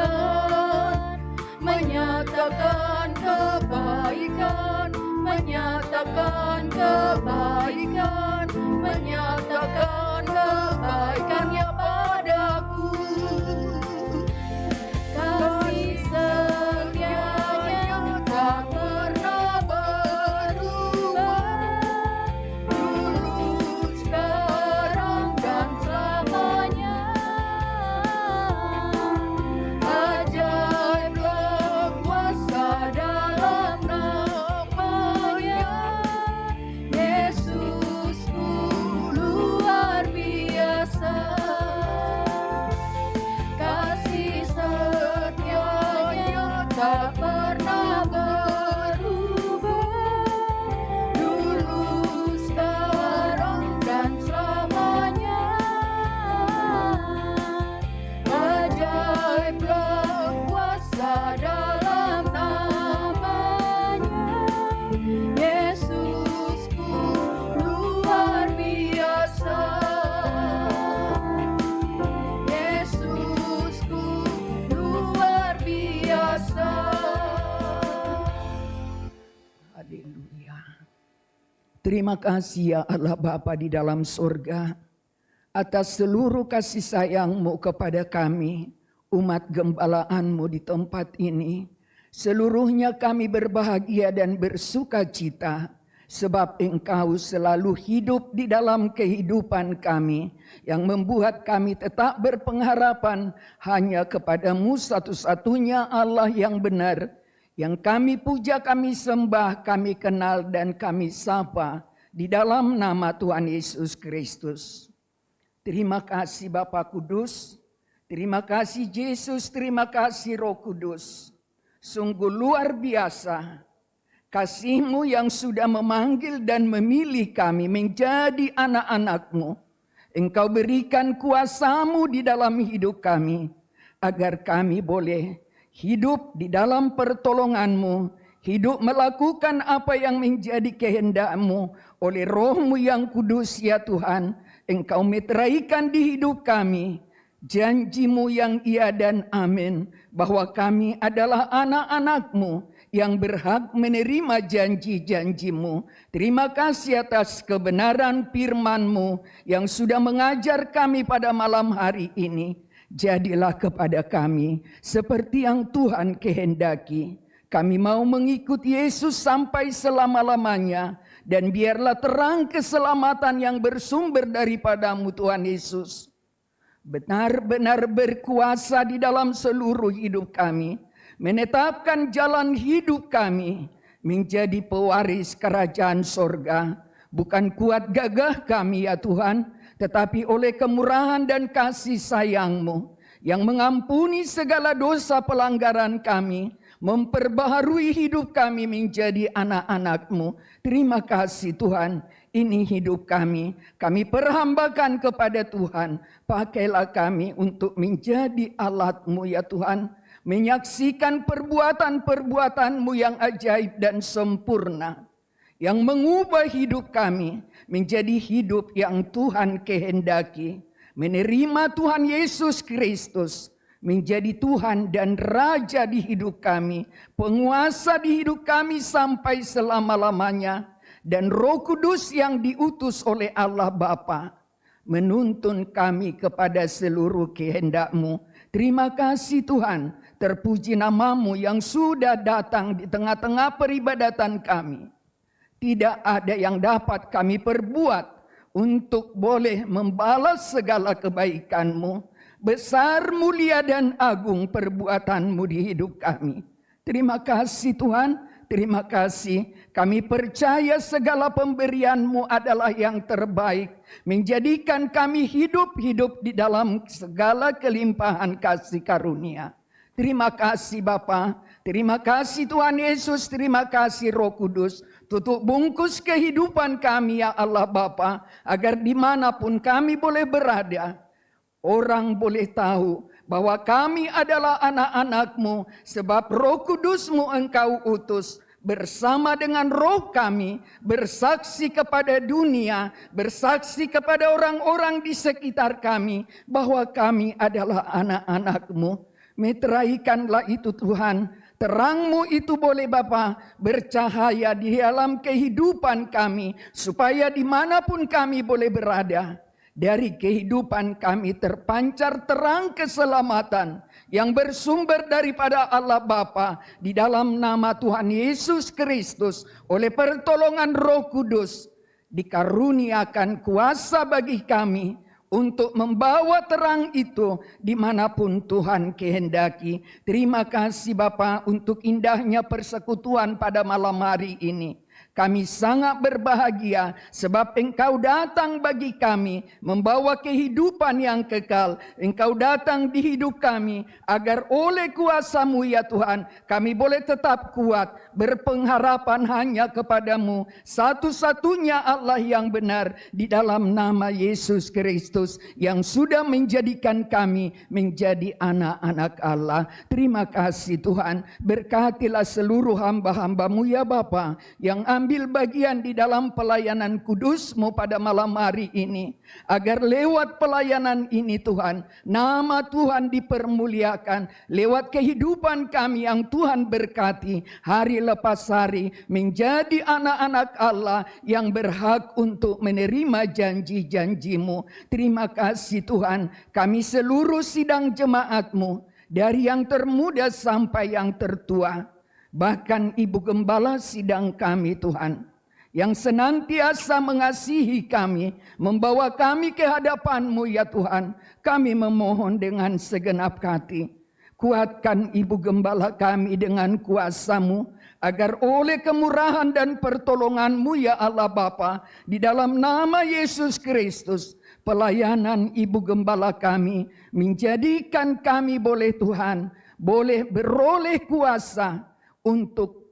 menyatakan kebaikan, menyatakan kebaikan, menyatakan kebaikannya padaku. Kasih setianya tak pernah berubah, dulu, sekarang, dan selamanya. Ajaiblah kuasa dalam nama-Nya, Yesusku luar biasa. Kasih setianya tak pernah berubah, dulu, sekarang, dan selamanya. Ajaiblah kuasa dalam nama-Nya, Yesusku luar biasa. Yesusku luar biasa. Haleluya. Terima kasih ya Allah Bapa di dalam surga, atas seluruh kasih sayang-Mu kepada kami, umat gembala-Mu di tempat ini. Seluruhnya kami berbahagia dan bersuka cita, sebab Engkau selalu hidup di dalam kehidupan kami, yang membuat kami tetap berpengharapan hanya kepada-Mu satu-satunya Allah yang benar, yang kami puja, kami sembah, kami kenal, dan kami sapa di dalam nama Tuhan Yesus Kristus. Terima kasih Bapa Kudus, terima kasih Yesus, terima kasih Roh Kudus. Sungguh luar biasa kasih-Mu yang sudah memanggil dan memilih kami menjadi anak-anak-Mu. Engkau berikan kuasa-Mu di dalam hidup kami, agar kami boleh hidup di dalam pertolongan-Mu, hidup melakukan apa yang menjadi kehendak-Mu oleh Roh-Mu yang kudus ya Tuhan. Engkau meteraikan di hidup kami janji-Mu yang iya dan amin, bahwa kami adalah anak-anak-Mu yang berhak menerima janji-janji-Mu. Terima kasih atas kebenaran firman-Mu yang sudah mengajar kami pada malam hari ini. Jadilah kepada kami seperti yang Tuhan kehendaki. Kami mau mengikuti Yesus sampai selama-lamanya, dan biarlah terang keselamatan yang bersumber daripada-Mu Tuhan Yesus benar-benar berkuasa di dalam seluruh hidup kami, menetapkan jalan hidup kami menjadi pewaris kerajaan sorga. Bukan kuat gagah kami ya Tuhan, tetapi oleh kemurahan dan kasih sayang-Mu yang mengampuni segala dosa pelanggaran kami, memperbaharui hidup kami menjadi anak-anak-Mu. Terima kasih Tuhan, ini hidup kami perhambakan kepada Tuhan. Pakailah kami untuk menjadi alat-Mu ya Tuhan, menyaksikan perbuatan-perbuatan-Mu yang ajaib dan sempurna, yang mengubah hidup kami menjadi hidup yang Tuhan kehendaki. Menerima Tuhan Yesus Kristus menjadi Tuhan dan Raja di hidup kami, penguasa di hidup kami sampai selama-lamanya. Dan Roh Kudus yang diutus oleh Allah Bapa menuntun kami kepada seluruh kehendak-Mu. Terima kasih Tuhan, terpuji nama-Mu yang sudah datang di tengah-tengah peribadatan kami. Tidak ada yang dapat kami perbuat untuk boleh membalas segala kebaikan-Mu. Besar, mulia, dan agung perbuatan-Mu di hidup kami. Terima kasih Tuhan, terima kasih. Kami percaya segala pemberian-Mu adalah yang terbaik, menjadikan kami hidup-hidup di dalam segala kelimpahan kasih karunia. Terima kasih Bapa, terima kasih Tuhan Yesus, terima kasih Roh Kudus. Tutup bungkus kehidupan kami ya Allah Bapa, agar dimanapun kami boleh berada, orang boleh tahu bahwa kami adalah anak-anak-Mu, sebab Roh Kudus-Mu Engkau utus bersama dengan roh kami, bersaksi kepada dunia, bersaksi kepada orang-orang di sekitar kami, bahwa kami adalah anak-anak-Mu. Meteraikanlah itu Tuhan, terang-Mu itu boleh Bapa bercahaya di dalam kehidupan kami, supaya dimanapun kami boleh berada, dari kehidupan kami terpancar terang keselamatan yang bersumber daripada Allah Bapa, di dalam nama Tuhan Yesus Kristus, oleh pertolongan Roh Kudus, dikaruniakan kuasa bagi kami untuk membawa terang itu dimanapun Tuhan kehendaki. Terima kasih Bapa untuk indahnya persekutuan pada malam hari ini. Kami sangat berbahagia sebab Engkau datang bagi kami membawa kehidupan yang kekal. Engkau datang di hidup kami agar oleh kuasa-Mu ya Tuhan, kami boleh tetap kuat, berpengharapan hanya kepada-Mu, satu-satunya Allah yang benar, di dalam nama Yesus Kristus yang sudah menjadikan kami menjadi anak-anak Allah. Terima kasih Tuhan, berkatilah seluruh hamba-hamba-Mu ya Bapa yang ambil bagian di dalam pelayanan kudus-Mu pada malam hari ini, agar lewat pelayanan ini Tuhan, nama Tuhan dipermuliakan, lewat kehidupan kami yang Tuhan berkati hari lepas hari, menjadi anak-anak Allah yang berhak untuk menerima janji-janji-Mu. Terima kasih Tuhan, kami seluruh sidang jemaat-Mu, dari yang termuda sampai yang tertua, bahkan Ibu Gembala sidang kami Tuhan, yang senantiasa mengasihi kami, membawa kami ke hadapan-Mu ya Tuhan. Kami memohon dengan segenap hati, kuatkan Ibu Gembala kami dengan kuasa-Mu, agar oleh kemurahan dan pertolongan-Mu ya Allah Bapa, di dalam nama Yesus Kristus, pelayanan Ibu Gembala kami menjadikan kami boleh Tuhan, boleh beroleh kuasa untuk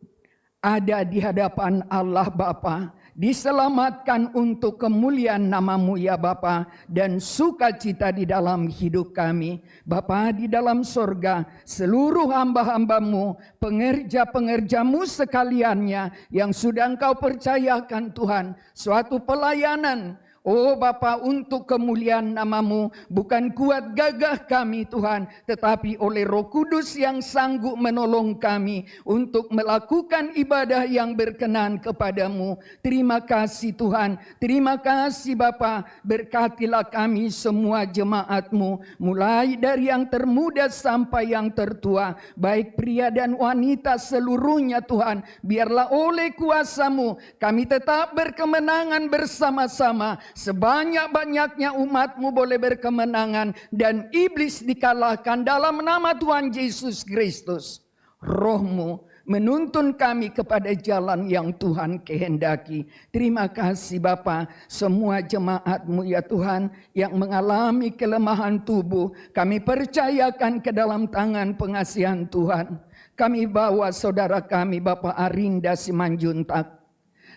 ada di hadapan Allah Bapa, diselamatkan untuk kemuliaan nama-Mu ya Bapa, dan sukacita di dalam hidup kami. Bapa di dalam sorga, seluruh hamba-hamba-Mu, pengerja-pengerja-Mu sekaliannya yang sudah Engkau percayakan Tuhan, suatu pelayanan, oh Bapa, untuk kemuliaan nama-Mu, bukan kuat gagah kami Tuhan, tetapi oleh Roh Kudus yang sanggup menolong kami untuk melakukan ibadah yang berkenan kepada-Mu. Terima kasih Tuhan, terima kasih Bapa, berkatilah kami semua jemaat-Mu, mulai dari yang termuda sampai yang tertua, baik pria dan wanita seluruhnya Tuhan. Biarlah oleh kuasa-Mu kami tetap berkemenangan bersama-sama, sebanyak-banyaknya umat-Mu boleh berkemenangan, dan iblis dikalahkan dalam nama Tuhan Yesus Kristus. Roh-Mu menuntun kami kepada jalan yang Tuhan kehendaki. Terima kasih Bapa, semua jemaat-Mu ya Tuhan yang mengalami kelemahan tubuh, kami percayakan ke dalam tangan pengasihan Tuhan. Kami bawa saudara kami Bapak Arinda Simanjuntak,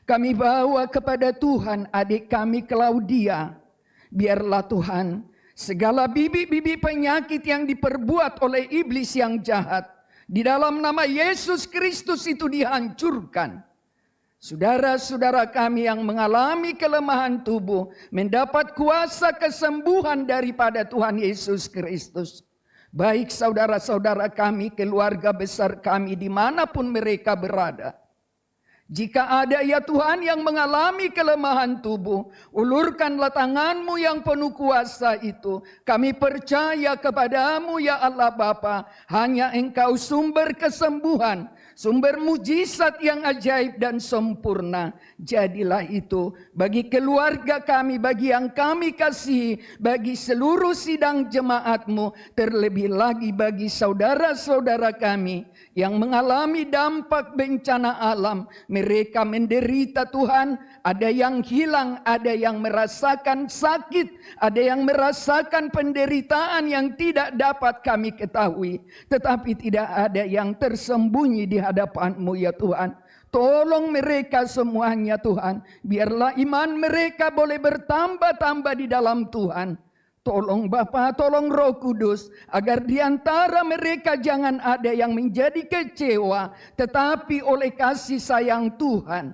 kami bawa kepada Tuhan adik kami Claudia. Biarlah Tuhan, segala bibit-bibit penyakit yang diperbuat oleh iblis yang jahat, di dalam nama Yesus Kristus itu dihancurkan. Saudara-saudara kami yang mengalami kelemahan tubuh, mendapat kuasa kesembuhan daripada Tuhan Yesus Kristus. Baik saudara-saudara kami, keluarga besar kami, dimanapun mereka berada. Jika ada ya Tuhan yang mengalami kelemahan tubuh, ulurkanlah tangan-Mu yang penuh kuasa itu. Kami percaya kepada-Mu ya Allah Bapa, hanya Engkau sumber kesembuhan, sumber mujizat yang ajaib dan sempurna. Jadilah itu bagi keluarga kami, bagi yang kami kasihi, bagi seluruh sidang jemaat-Mu, terlebih lagi bagi saudara-saudara kami yang mengalami dampak bencana alam. Mereka menderita Tuhan, ada yang hilang, ada yang merasakan sakit, ada yang merasakan penderitaan yang tidak dapat kami ketahui. Tetapi tidak ada yang tersembunyi di hadapan-Mu ya Tuhan. Tolong mereka semuanya Tuhan, biarlah iman mereka boleh bertambah-tambah di dalam Tuhan. Tolong Bapa, tolong Roh Kudus, agar di antara mereka jangan ada yang menjadi kecewa, tetapi oleh kasih sayang Tuhan,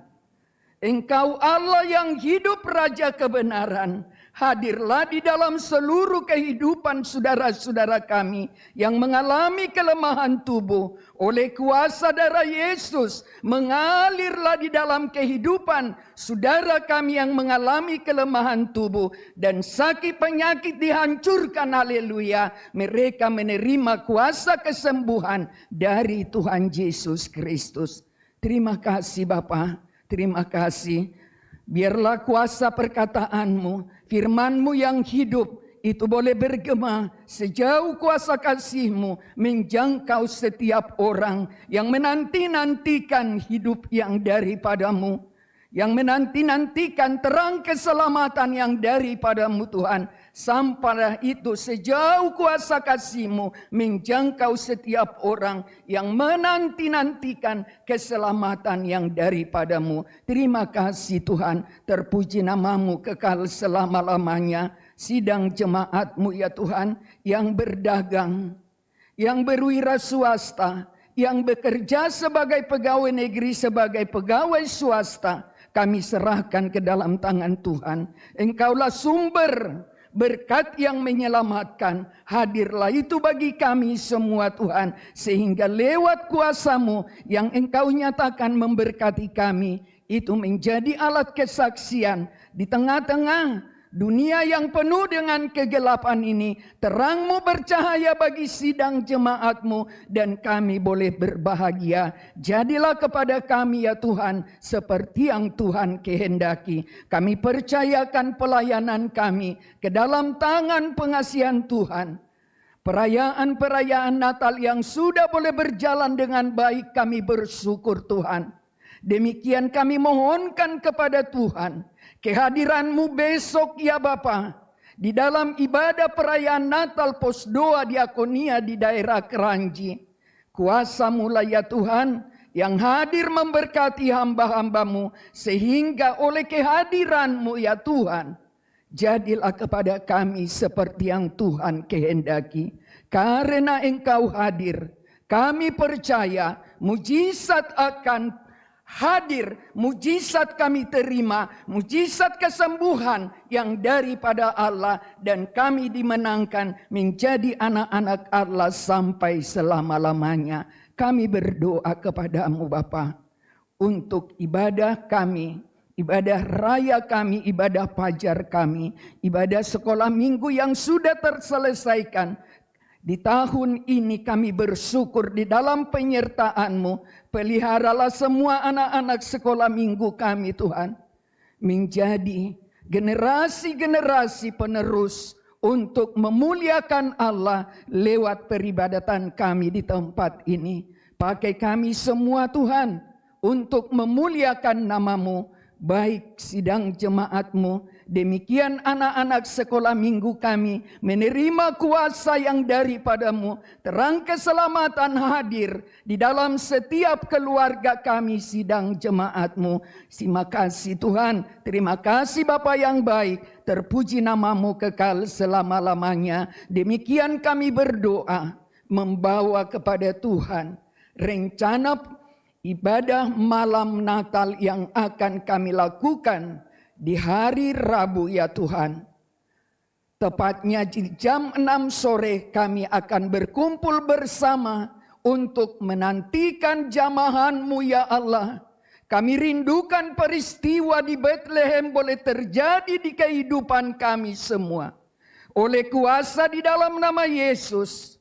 Engkau Allah yang hidup, Raja kebenaran, hadirlah di dalam seluruh kehidupan saudara-saudara kami yang mengalami kelemahan tubuh. Oleh kuasa darah Yesus, mengalirlah di dalam kehidupan saudara kami yang mengalami kelemahan tubuh. Dan sakit penyakit dihancurkan, haleluya. Mereka menerima kuasa kesembuhan dari Tuhan Yesus Kristus. Terima kasih Bapa, terima kasih. Biarlah kuasa perkataanmu, firmanmu yang hidup itu boleh bergema sejauh kuasa kasihmu menjangkau setiap orang yang menanti-nantikan hidup yang daripadamu, yang menanti-nantikan terang keselamatan yang daripadamu Tuhan. Sampailah itu sejauh kuasa kasih-Mu menjangkau setiap orang yang menanti-nantikan keselamatan yang daripadamu. Terima kasih Tuhan, terpuji nama-Mu kekal selama-lamanya. Sidang jemaat-Mu ya Tuhan, yang berdagang, yang berwira swasta, yang bekerja sebagai pegawai negeri, sebagai pegawai swasta, kami serahkan ke dalam tangan Tuhan. Engkaulah sumber berkat yang menyelamatkan. Hadirlah itu bagi kami semua Tuhan, sehingga lewat kuasa-Mu yang Engkau nyatakan memberkati kami, itu menjadi alat kesaksian di tengah-tengah dunia yang penuh dengan kegelapan ini. Terang-Mu bercahaya bagi sidang jemaat-Mu, dan kami boleh berbahagia. Jadilah kepada kami ya Tuhan seperti yang Tuhan kehendaki. Kami percayakan pelayanan kami ke dalam tangan pengasihan Tuhan. Perayaan-perayaan Natal yang sudah boleh berjalan dengan baik, kami bersyukur Tuhan. Demikian kami mohonkan kepada Tuhan, kehadiran-Mu besok ya Bapa, di dalam ibadah perayaan Natal Posdoa Diakonia di daerah Keranji. Kuasa-Mu lah ya Tuhan yang hadir memberkati hamba-hamba-Mu, sehingga oleh kehadiran-Mu ya Tuhan, jadilah kepada kami seperti yang Tuhan kehendaki. Karena Engkau hadir, kami percaya mujizat akan hadir, mujizat kami terima, mujizat kesembuhan yang daripada Allah, dan kami dimenangkan menjadi anak-anak Allah sampai selama-lamanya. Kami berdoa kepadamu Bapa, untuk ibadah kami, ibadah raya kami, ibadah fajar kami, ibadah sekolah minggu yang sudah terselesaikan. Di tahun ini kami bersyukur di dalam penyertaan-Mu. Peliharalah semua anak-anak sekolah minggu kami Tuhan, menjadi generasi-generasi penerus untuk memuliakan Allah lewat peribadatan kami di tempat ini. Pakai kami semua Tuhan untuk memuliakan nama-Mu, baik sidang jemaat-Mu, demikian anak-anak sekolah minggu kami menerima kuasa yang daripada-Mu. Terang keselamatan hadir di dalam setiap keluarga kami sidang jemaat-Mu. Terima kasih Tuhan, terima kasih Bapa yang baik, terpuji nama-Mu kekal selama-lamanya. Demikian kami berdoa, membawa kepada Tuhan rencana ibadah malam Natal yang akan kami lakukan di hari Rabu ya Tuhan. Tepatnya di jam 6 sore kami akan berkumpul bersama untuk menantikan jamahan-Mu ya Allah. Kami rindukan peristiwa di Bethlehem boleh terjadi di kehidupan kami semua. Oleh kuasa di dalam nama Yesus,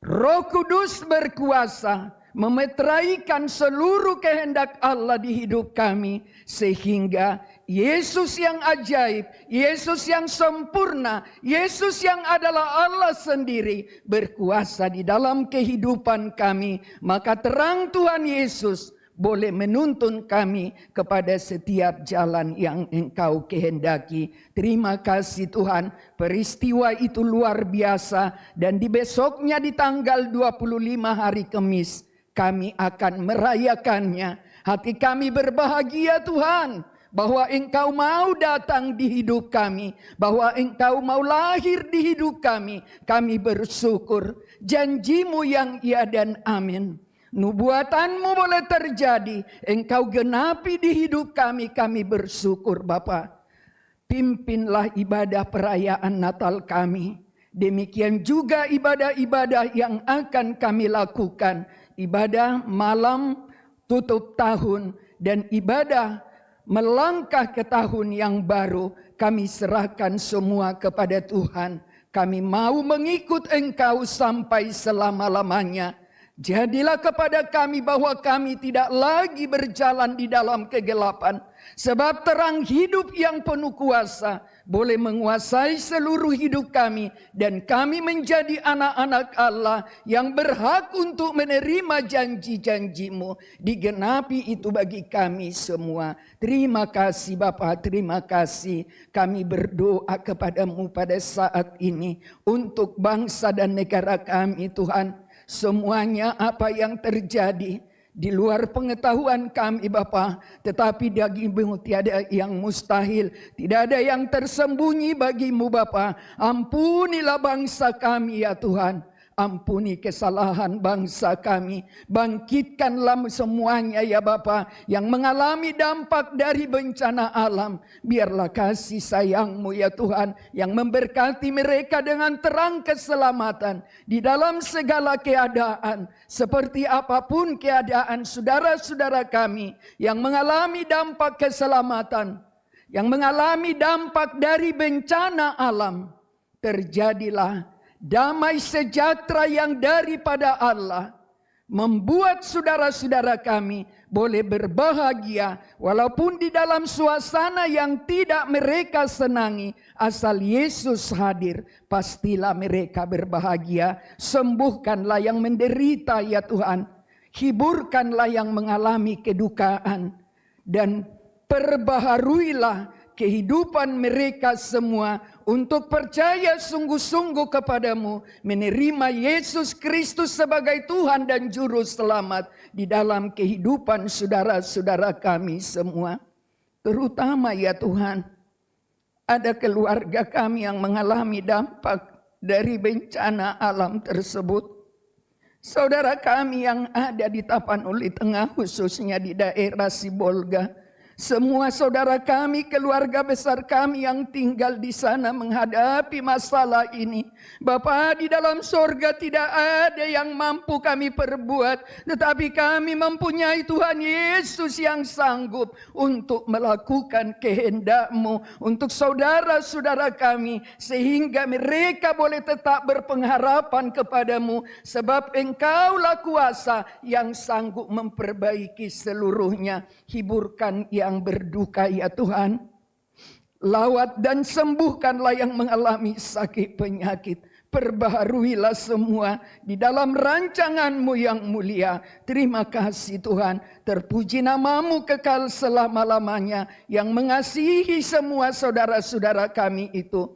Roh Kudus berkuasa memeteraikan seluruh kehendak Allah di hidup kami, sehingga Yesus yang ajaib, Yesus yang sempurna, Yesus yang adalah Allah sendiri berkuasa di dalam kehidupan kami. Maka terang Tuhan Yesus boleh menuntun kami kepada setiap jalan yang Engkau kehendaki. Terima kasih Tuhan, peristiwa itu luar biasa, dan di besoknya di tanggal 25 hari Kamis kami akan merayakannya. Hati kami berbahagia Tuhan, bahwa Engkau mau datang di hidup kami, bahwa Engkau mau lahir di hidup kami. Kami bersyukur. Janji-Mu yang iya dan amin. Nubuatan-Mu boleh terjadi, Engkau genapi di hidup kami. Kami bersyukur Bapa. Pimpinlah ibadah perayaan Natal kami. Demikian juga ibadah-ibadah yang akan kami lakukan. Ibadah malam tutup tahun dan ibadah melangkah ke tahun yang baru. Kami serahkan semua kepada Tuhan. Kami mau mengikut Engkau sampai selama-lamanya. Jadilah kepada kami bahwa kami tidak lagi berjalan di dalam kegelapan. Sebab terang hidup yang penuh kuasa boleh menguasai seluruh hidup kami. Dan kami menjadi anak-anak Allah yang berhak untuk menerima janji-janji-Mu. Digenapi itu bagi kami semua. Terima kasih Bapa, terima kasih. Kami berdoa kepada-Mu pada saat ini. Untuk bangsa dan negara kami Tuhan. Semuanya apa yang terjadi di luar pengetahuan kami Bapa, tetapi bagi-Mu tiada yang mustahil, tidak ada yang tersembunyi bagi-Mu Bapa. Ampunilah bangsa kami ya Tuhan. Ampuni kesalahan bangsa kami. Bangkitkanlah semuanya ya Bapa yang mengalami dampak dari bencana alam. Biarlah kasih sayang-Mu ya Tuhan yang memberkati mereka dengan terang keselamatan di dalam segala keadaan. Seperti apapun keadaan saudara-saudara kami yang mengalami dampak keselamatan, yang mengalami dampak dari bencana alam, terjadilah damai sejahtera yang daripada Allah, membuat saudara-saudara kami boleh berbahagia walaupun di dalam suasana yang tidak mereka senangi. Asal Yesus hadir, pastilah mereka berbahagia. Sembuhkanlah yang menderita ya Tuhan, hiburkanlah yang mengalami kedukaan, dan perbaharuilah kehidupan mereka semua untuk percaya sungguh-sungguh kepada-Mu, menerima Yesus Kristus sebagai Tuhan dan Juru Selamat di dalam kehidupan saudara-saudara kami semua. Terutama ya Tuhan, ada keluarga kami yang mengalami dampak dari bencana alam tersebut. Saudara kami yang ada di Tapanuli Tengah, khususnya di daerah Sibolga. Semua saudara kami, keluarga besar kami yang tinggal di sana menghadapi masalah ini. Bapa di dalam sorga, tidak ada yang mampu kami perbuat. Tetapi kami mempunyai Tuhan Yesus yang sanggup untuk melakukan kehendak-Mu untuk saudara-saudara kami. Sehingga mereka boleh tetap berpengharapan kepada-Mu. Sebab Engkaulah kuasa yang sanggup memperbaiki seluruhnya. Hiburkan yang berduka ya Tuhan. Lawat dan sembuhkanlah yang mengalami sakit penyakit. Perbaharuilah semua di dalam rancangan-Mu yang mulia. Terima kasih Tuhan. Terpuji nama-Mu kekal selama-lamanya yang mengasihi semua saudara-saudara kami itu.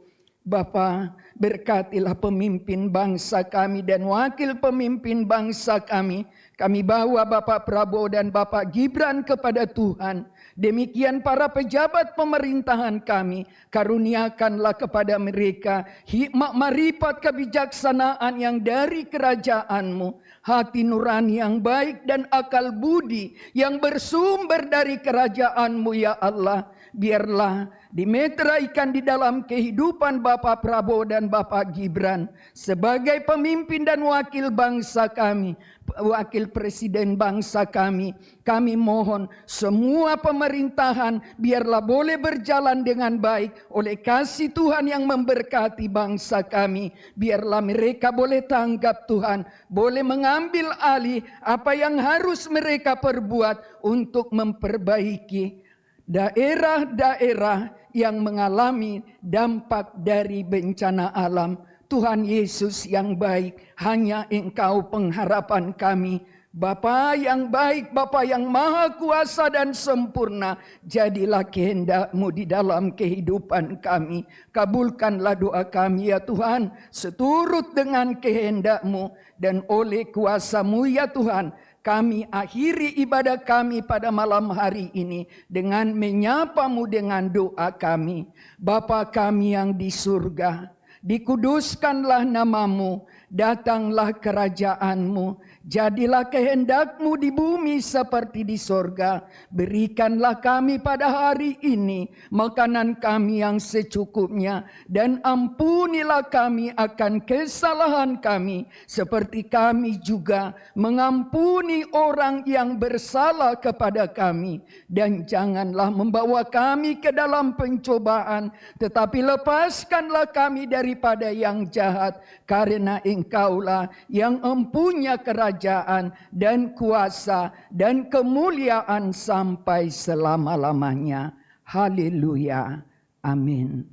Bapa, berkatilah pemimpin bangsa kami dan wakil pemimpin bangsa kami. Kami bawa Bapak Prabowo dan Bapak Gibran kepada Tuhan. Demikian para pejabat pemerintahan kami, karuniakanlah kepada mereka hikmat marifat kebijaksanaan yang dari kerajaan-Mu, hati nurani yang baik dan akal budi yang bersumber dari kerajaan-Mu ya Allah. Biarlah dimeteraikan di dalam kehidupan Bapak Prabowo dan Bapak Gibran sebagai pemimpin dan wakil bangsa kami, wakil presiden bangsa kami. Kami mohon semua pemerintahan biarlah boleh berjalan dengan baik oleh kasih Tuhan yang memberkati bangsa kami. Biarlah mereka boleh tanggap Tuhan, boleh mengambil alih apa yang harus mereka perbuat untuk memperbaiki daerah-daerah yang mengalami dampak dari bencana alam. Tuhan Yesus yang baik, hanya Engkau pengharapan kami. Bapa yang baik, Bapa yang maha kuasa dan sempurna, jadilah kehendak-Mu di dalam kehidupan kami. Kabulkanlah doa kami ya Tuhan, seturut dengan kehendak-Mu, dan oleh kuasa-Mu ya Tuhan, kami akhiri ibadah kami pada malam hari ini dengan menyapamu dengan doa kami. Bapa kami yang di surga, dikuduskanlah namamu, datanglah kerajaanmu, jadilah kehendakmu di bumi seperti di sorga. Berikanlah kami pada hari ini makanan kami yang secukupnya, dan ampunilah kami akan kesalahan kami, seperti kami juga mengampuni orang yang bersalah kepada kami. Dan janganlah membawa kami ke dalam pencobaan, tetapi lepaskanlah kami daripada yang jahat, karena Engkaulah yang mempunyai kerajaan dan kuasa dan kemuliaan sampai selama-lamanya. Haleluya. Amin.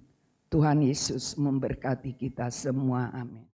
Tuhan Yesus memberkati kita semua. Amin.